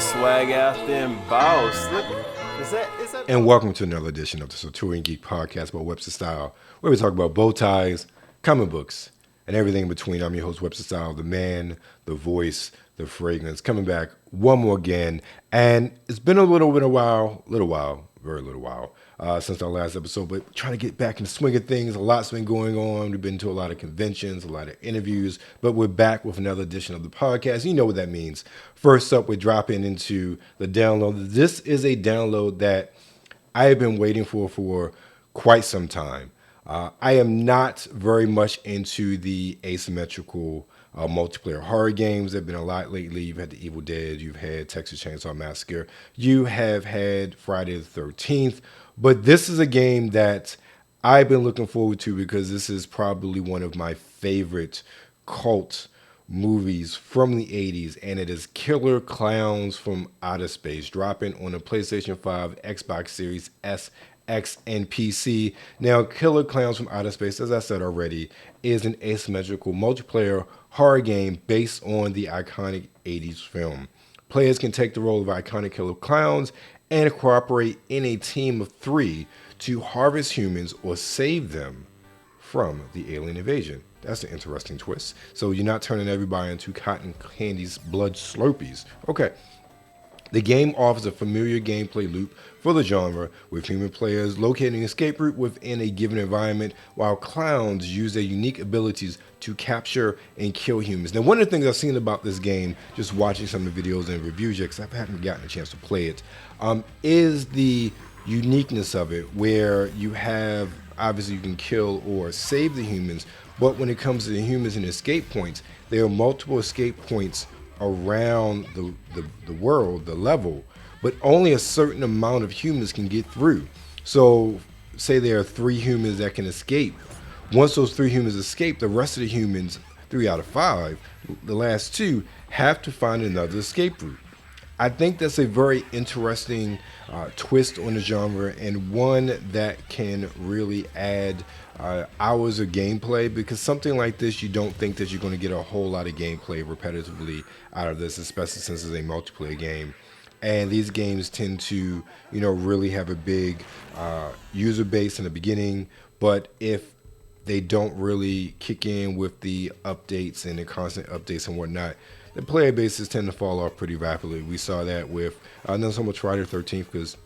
Swag out there and boss. Look, is that? And welcome to another edition of the Sartorial Geek Podcast about Webster Style, where we talk about bow ties, comic books, and everything in between. I'm your host, Webster Style, the man, the voice, the fragrance, coming back one more again. And it's been a little while, very little while, since our last episode, but trying to get back in the swing of things. A lot's been going on. We've been to a lot of conventions, a lot of interviews, but we're back with another edition of the podcast. You know what that means. First up, we're dropping into the download. This is a download that I have been waiting for quite some time. I am not very much into the asymmetrical multiplayer horror games. There have been a lot lately. You've had The Evil Dead, you've had Texas Chainsaw Massacre, you have had Friday the 13th, but this is a game that I've been looking forward to because this is probably one of my favorite cult movies from the 80s, and it is Killer Clowns from Outer Space, dropping on the PlayStation 5, Xbox Series S, X, and PC. Now, Killer Clowns from Outer Space, as I said already, is an asymmetrical multiplayer horror game based on the iconic 80s film. Players can take the role of iconic killer clowns and cooperate in a team of 3 to harvest humans or save them from the alien invasion. That's an interesting twist. So you're not turning everybody into cotton candy's blood slurpees. Okay. The game offers a familiar gameplay loop for the genre, with human players locating an escape route within a given environment, while clowns use their unique abilities to capture and kill humans. Now, one of the things I've seen about this game, just watching some of the videos and reviews, because I haven't gotten a chance to play it, is the uniqueness of it, where you have, obviously you can kill or save the humans, but when it comes to the humans and escape points, there are multiple escape points around the world, the level, but only a certain amount of humans can get through. So say there are 3 humans that can escape. Once those 3 humans escape, the rest of the humans, 3 out of 5, the last 2, have to find another escape route. I think that's a very interesting twist on the genre, and one that can really add hours of gameplay, because something like this, you don't think that you're going to get a whole lot of gameplay repetitively out of this, especially since it's a multiplayer game. And these games tend to, really have a big user base in the beginning, but if they don't really kick in with the updates and the constant updates and whatnot, the player bases tend to fall off pretty rapidly. We saw that with not so much Friday the 13th, because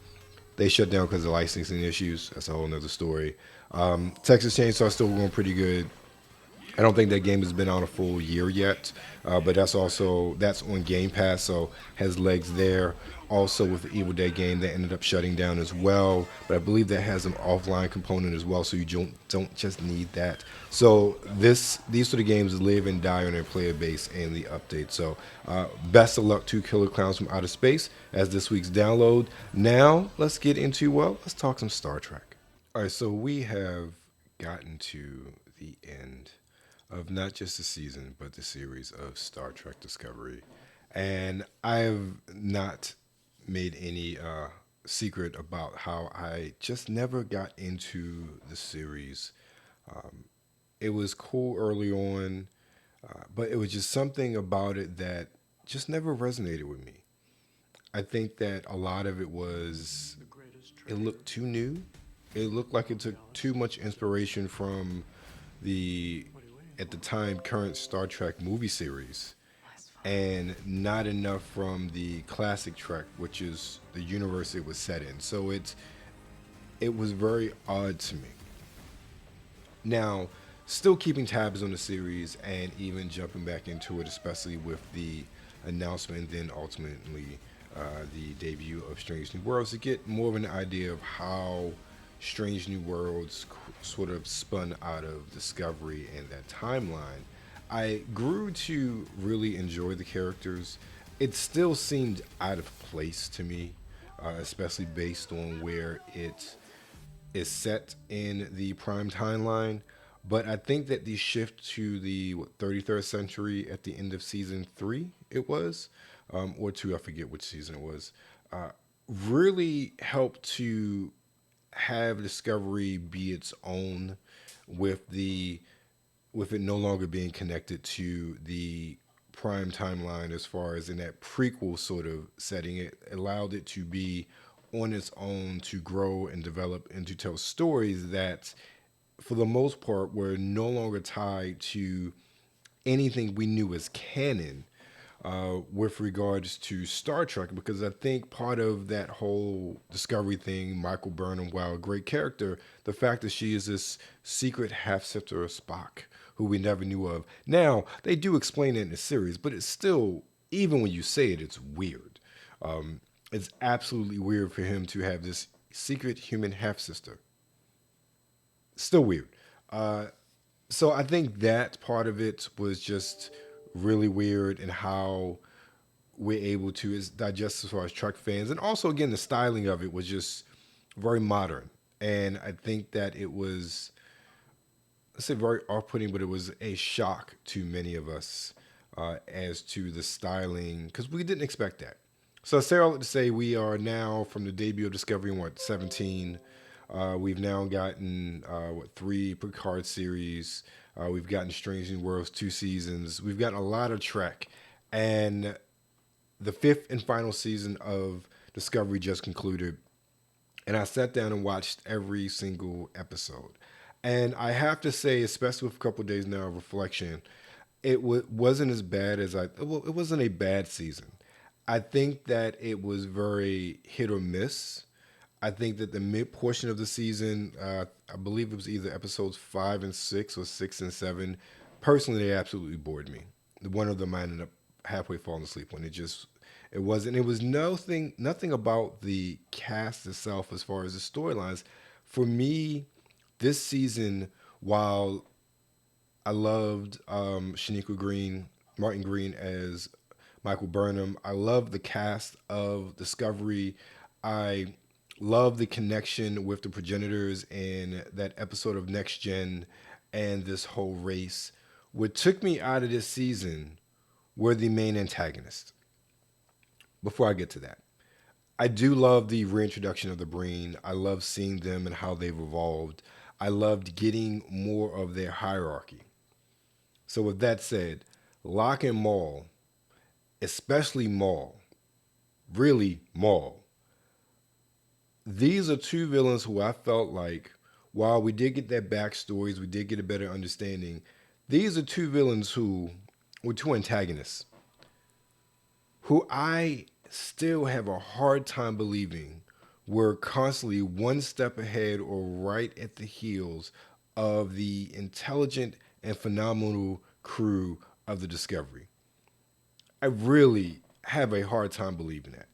they shut down because of licensing issues. That's a whole nother story. Texas Chainsaw still going pretty good. I don't think that game has been out a full year yet, but that's on Game Pass, so has legs there. Also with the Evil Dead game that ended up shutting down as well, but I believe that has an offline component as well, so you don't just need that. So these sort of games live and die on their player base and the update. So best of luck to Killer Clowns from Outer Space as this week's download. Now let's get into, let's talk some Star Trek. All right, so we have gotten to the end of not just the season, but the series of Star Trek Discovery. And I've not made any secret about how I just never got into the series. It was cool early on, but it was just something about it that just never resonated with me. I think that a lot of it looked too new. It looked like it took too much inspiration from the, at the time, current Star Trek movie series, and not enough from the classic Trek, which is the universe it was set in. So it was very odd to me. Now, still keeping tabs on the series and even jumping back into it, especially with the announcement and then ultimately the debut of Strange New Worlds, to get more of an idea of how Strange New Worlds sort of spun out of Discovery and that timeline. I grew to really enjoy the characters. It still seemed out of place to me, especially based on where it is set in the prime timeline. But I think that the shift to the 33rd century at the end of season 3, it was, or 2, I forget which season it was, really helped to have Discovery be its own, with it no longer being connected to the prime timeline as far as in that prequel sort of setting. It allowed it to be on its own to grow and develop and to tell stories that, for the most part, were no longer tied to anything we knew as canon with regards to Star Trek, because I think part of that whole Discovery thing, Michael Burnham, while a great character, the fact that she is this secret half sister of Spock who we never knew of. Now, they do explain it in the series, but it's still, even when you say it, it's weird. It's absolutely weird for him to have this secret human half sister. Still weird. So I think that part of it was just really weird, and how we're able to is digest as far as Trek fans. And also, again, the styling of it was just very modern. And I think that it was, let's say, very off-putting, but it was a shock to many of us as to the styling, because we didn't expect that. So Sarah, let's say we are now, from the debut of Discovery in 17. We've now gotten 3 Picard series. We've gotten Strange New Worlds 2 seasons. We've gotten a lot of Trek, and the 5th and final season of Discovery just concluded. And I sat down and watched every single episode. And I have to say, especially with a couple of days now of reflection, it wasn't as bad as it wasn't a bad season. I think that it was very hit or miss. I think that the mid portion of the season, I believe it was either episodes 5 and 6 or 6 and 7. Personally, they absolutely bored me. One of them I ended up halfway falling asleep when it was nothing about the cast itself as far as the storylines. For me, this season, while I loved Martin Green as Michael Burnham, I loved the cast of Discovery. I love the connection with the progenitors in that episode of Next Gen and this whole race. What took me out of this season were the main antagonists. Before I get to that, I do love the reintroduction of the Breen. I love seeing them and how they've evolved. I loved getting more of their hierarchy. So with that said, Locke and Maul, especially Maul, really Maul, these are 2 villains who I felt like, while we did get their backstories, we did get a better understanding, these are 2 villains who were 2 antagonists who I still have a hard time believing were constantly one step ahead or right at the heels of the intelligent and phenomenal crew of the Discovery. I really have a hard time believing that,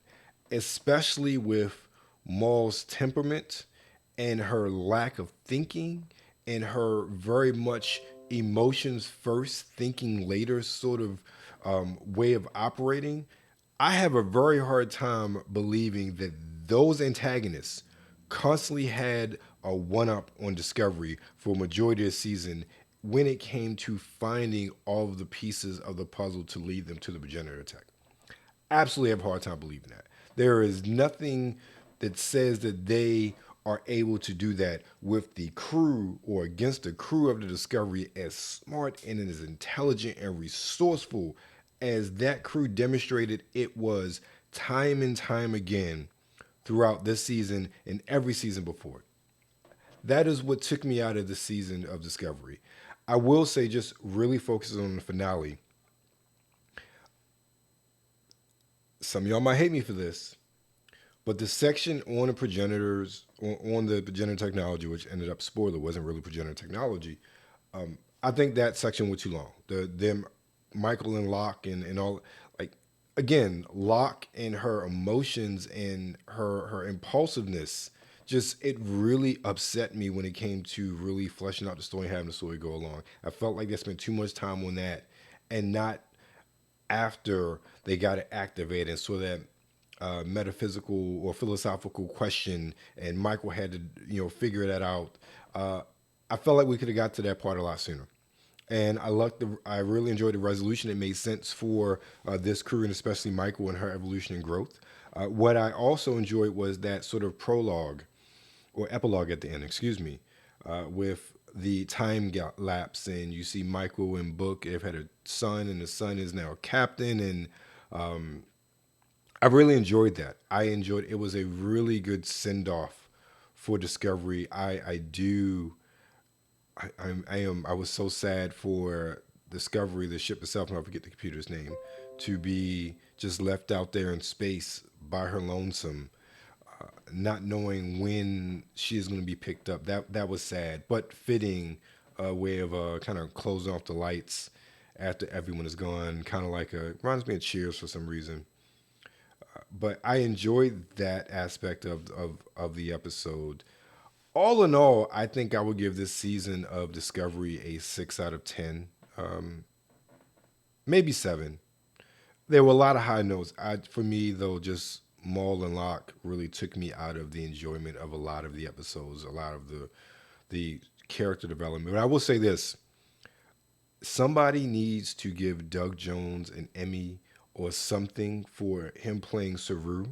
especially with Maul's temperament and her lack of thinking and her very much emotions first, thinking later sort of way of operating. I have a very hard time believing that those antagonists constantly had a one-up on Discovery for a majority of the season when it came to finding all of the pieces of the puzzle to lead them to the progenitor attack. Absolutely have a hard time believing that. There is nothing that says that they are able to do that with the crew or against the crew of the Discovery as smart and as intelligent and resourceful as that crew demonstrated it was time and time again throughout this season and every season before it. That is what took me out of the season of Discovery. I will say, just really focusing on the finale. Some of y'all might hate me for this, but the section on the progenitors, on the progenitor technology, which ended up, spoiler, wasn't really progenitor technology, I think that section was too long. Them, Michael and Locke and all, like, again, Locke and her emotions and her impulsiveness, just, it really upset me when it came to really fleshing out the story and having the story go along. I felt like they spent too much time on that and not after they got it activated and saw that metaphysical or philosophical question, and Michael had to, figure that out. I felt like we could have got to that part a lot sooner. And I really enjoyed the resolution. It made sense for this crew, and especially Michael and her evolution and growth. What I also enjoyed was that sort of prologue or epilogue at the end, with the time lapse, and you see Michael and Book have had a son, and the son is now a captain, and I really enjoyed that. I enjoyed it. Was a really good send off for Discovery. I do. I was so sad for Discovery, the ship itself, and I forget the computer's name, to be just left out there in space by her lonesome, not knowing when she is going to be picked up. That was sad, but fitting way of kind of closing off the lights after everyone is gone. Kind of like reminds me of Cheers for some reason. But I enjoyed that aspect of the episode. All in all, I think I would give this season of Discovery a 6 out of 10, maybe 7. There were a lot of high notes. For me, though, just Maul and Locke really took me out of the enjoyment of a lot of the episodes, a lot of the character development. But I will say this: somebody needs to give Doug Jones an Emmy or something for him playing Saru.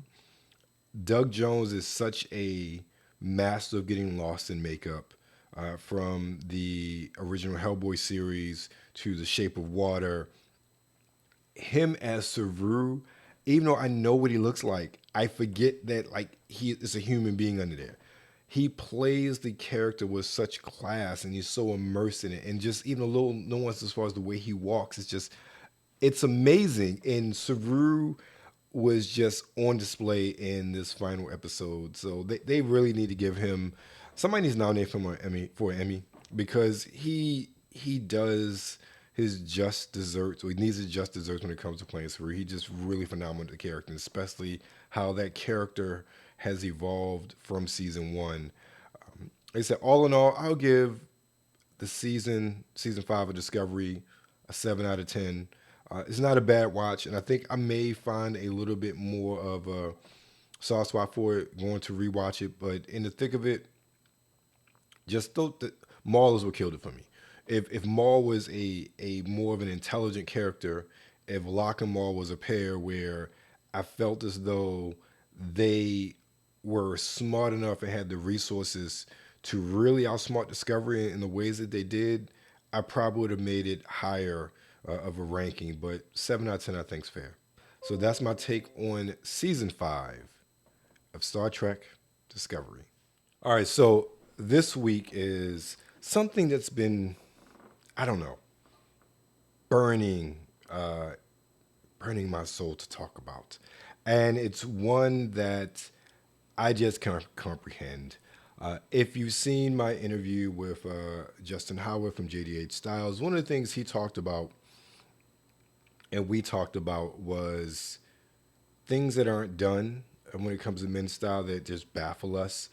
Doug Jones is such a master of getting lost in makeup, from the original Hellboy series to The Shape of Water. Him as Saru, even though I know what he looks like, I forget that like he is a human being under there. He plays the character with such class, and he's so immersed in it, and just even a little nuance as far as the way he walks. It's amazing. And Saru was just on display in this final episode. So they really need to give him, somebody needs to nominate him for an Emmy, because he does his just desserts, or he needs his just desserts when it comes to playing Saru. He just really phenomenal with the character, especially how that character has evolved from season one. Like I said, all in all, I'll give the season 5 of Discovery a 7 out of 10. It's not a bad watch, and I think I may find a little bit more of a soft spot for it, going to rewatch it. But in the thick of it, just thought that Maul is what killed it for me. If Maul was a more of an intelligent character, if Locke and Maul was a pair where I felt as though they were smart enough and had the resources to really outsmart Discovery in the ways that they did, I probably would have made it higher of a ranking. But 7 out of 10, I think, is fair. So that's my take on season 5 of Star Trek Discovery. All right, so this week is something that's been, I don't know, burning, burning my soul to talk about, and it's one that I just can't comprehend. If you've seen my interview with Justin Howard from JDH Styles, one of the things he talked about and we talked about was things that aren't done when it comes to men's style that just baffle us.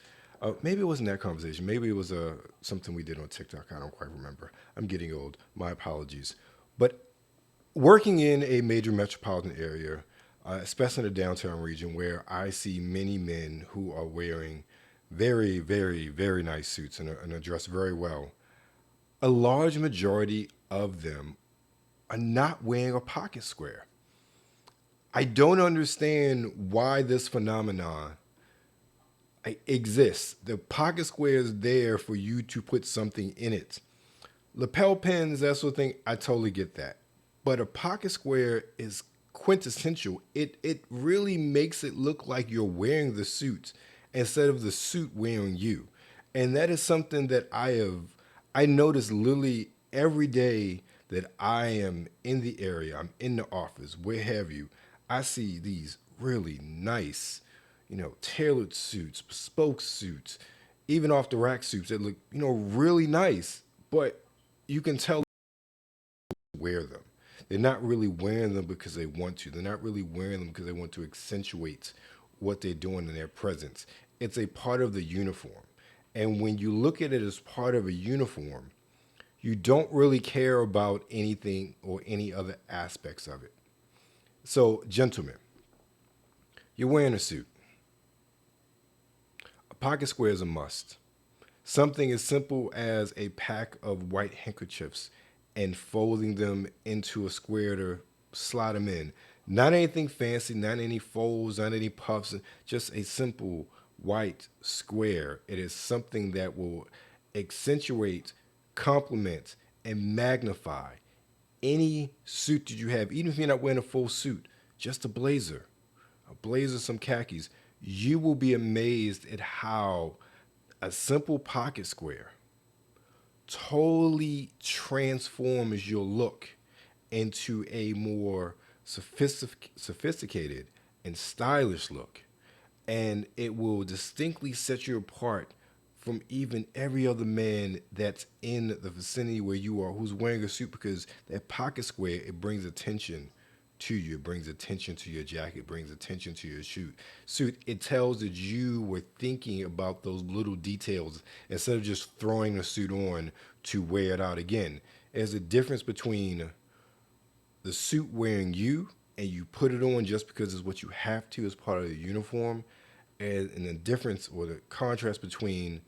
Maybe it wasn't that conversation. Maybe it was something we did on TikTok. I don't quite remember. I'm getting old. My apologies. But working in a major metropolitan area, especially in the downtown region, where I see many men who are wearing very, very, very nice suits and are dressed very well, a large majority of them are not wearing a pocket square. I don't understand why this phenomenon exists. The pocket square is there for you to put something in it. Lapel pins, that sort of thing, I totally get that. But a pocket square is quintessential. It really makes it look like you're wearing the suit instead of the suit wearing you. And that is something that I notice literally every day that I am in the area, I'm in the office, where have you. I see these really nice, tailored suits, bespoke suits, even off the rack suits that look, really nice. But you can tell they wear them. They're not really wearing them because they want to. They're not really wearing them because they want to accentuate what they're doing in their presence. It's a part of the uniform. And when you look at it as part of a uniform, you don't really care about anything or any other aspects of it. So, gentlemen, you're wearing a suit. A pocket square is a must. Something as simple as a pack of white handkerchiefs and folding them into a square to slide them in. Not anything fancy, not any folds, not any puffs, just a simple white square. It is something that will accentuate complement and magnify any suit that you have, even if you're not wearing a full suit, just a blazer, some khakis. You will be amazed at how a simple pocket square totally transforms your look into a more sophisticated and stylish look. And it will distinctly set you apart from even every other man that's in the vicinity where you are who's wearing a suit, because that pocket square, it brings attention to you. It brings attention to your jacket, brings attention to your suit. It tells that you were thinking about those little details instead of just throwing a suit on to wear it out again. There's a difference between the suit wearing you and you put it on just because it's what you have to as part of the uniform, and the difference or the contrast between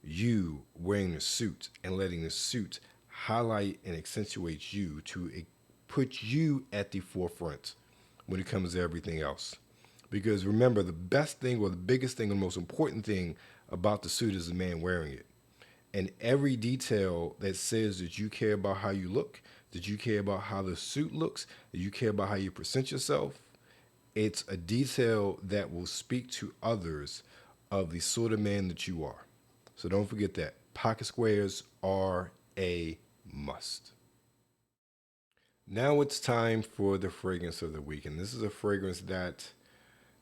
you wearing the suit and letting the suit highlight and accentuate you to put you at the forefront when it comes to everything else. Because remember, the best thing or the biggest thing or the most important thing about the suit is the man wearing it. And every detail that says that you care about how you look, that you care about how the suit looks, that you care about how you present yourself, it's a detail that will speak to others of the sort of man that you are. So don't forget that. Pocket squares are a must. Now it's time for the fragrance of the week. And this is a fragrance that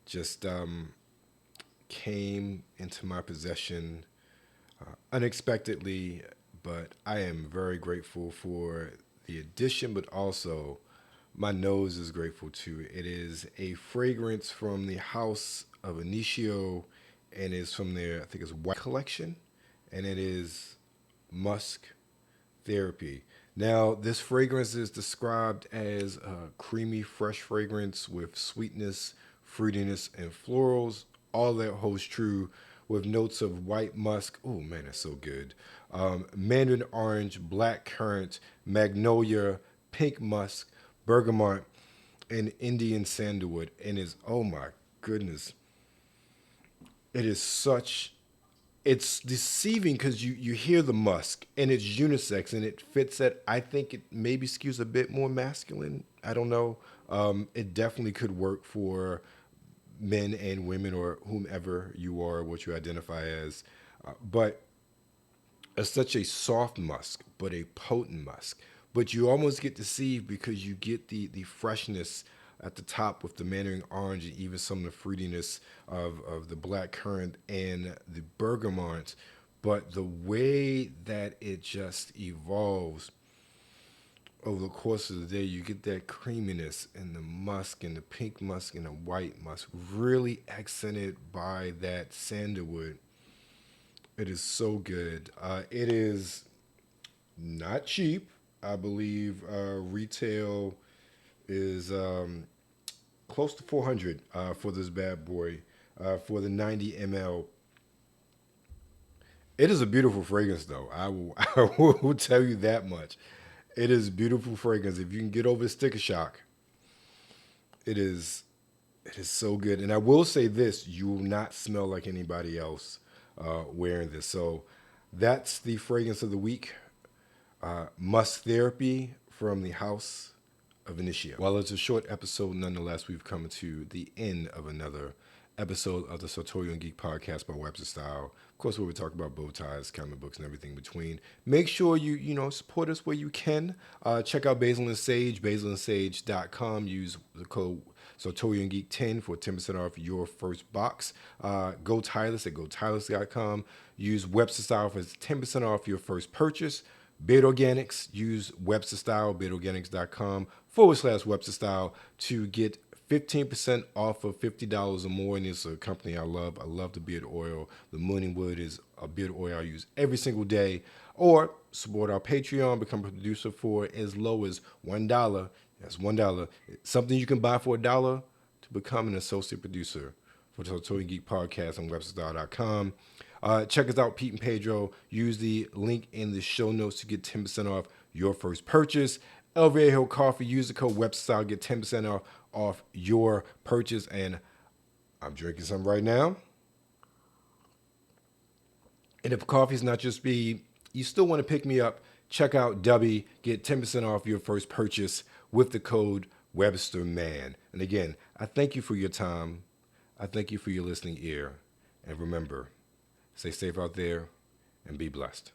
just came into my possession unexpectedly, but I am very grateful for the addition, but also my nose is grateful too. It is a fragrance from the house of Initio, and it's from their, I think it's White Collection, and it is Musk Therapy. Now, this fragrance is described as a creamy, fresh fragrance with sweetness, fruitiness, and florals. All that holds true with notes of white musk. Oh man, that's so good. Mandarin orange, black currant, magnolia, pink musk, bergamot, and Indian sandalwood. And is, oh my goodness, it is such, it's deceiving because you hear the musk and it's unisex and it fits that. I think it maybe skews a bit more masculine. I don't know. It definitely could work for men and women or whomever you are, what you identify as. But it's such a soft musk, but a potent musk. But you almost get deceived because you get the freshness at the top with the mandarin orange and even some of the fruitiness of the black currant and the bergamot. But the way that it just evolves over the course of the day, you get that creaminess and the musk and the pink musk and the white musk, really accented by that sandalwood. It is so good. It is not cheap. I believe retail is close to 400 for this bad boy for the 90 ml. It is a beautiful fragrance, though. I will tell you that much. It is beautiful fragrance. If you can get over sticker shock, it is so good. And I will say this: you will not smell like anybody else wearing this. So that's the fragrance of the week. Musk Therapy from the House of Initio. While it's a short episode, nonetheless, we've come to the end of another episode of the Sartorial Geek Podcast by Webster Style. Of course, where we talk about bow ties, comic books, and everything between. Make sure you support us where you can. Check out Basil and Sage, basilandsage.com. Use the code Sartorial Geek 10 for 10% off your first box. Go Tireless at gotireless.com. Use Webster Style for 10% off your first purchase. Beard Organics, use Webster Style, beardorganics.com/Webster Style to get 15% off of $50 or more. And it's a company I love. I love the beard oil. The Morning Wood is a beard oil I use every single day. Or support our Patreon, become a producer for as low as $1. That's $1. It's something you can buy for $1 to become an associate producer for the Sartorial Geek Podcast on websterstyle.com. Check us out, Pete and Pedro. Use the link in the show notes to get 10% off your first purchase. El Viejo Coffee, use the code WebsterStyle, get 10% off your purchase. And I'm drinking some right now. And if coffee's not your speed, you still want to pick me up, Check out Dubby. Get 10% off your first purchase with the code WebsterMan. And again, I thank you for your time. I thank you for your listening ear. And remember, stay safe out there and be blessed.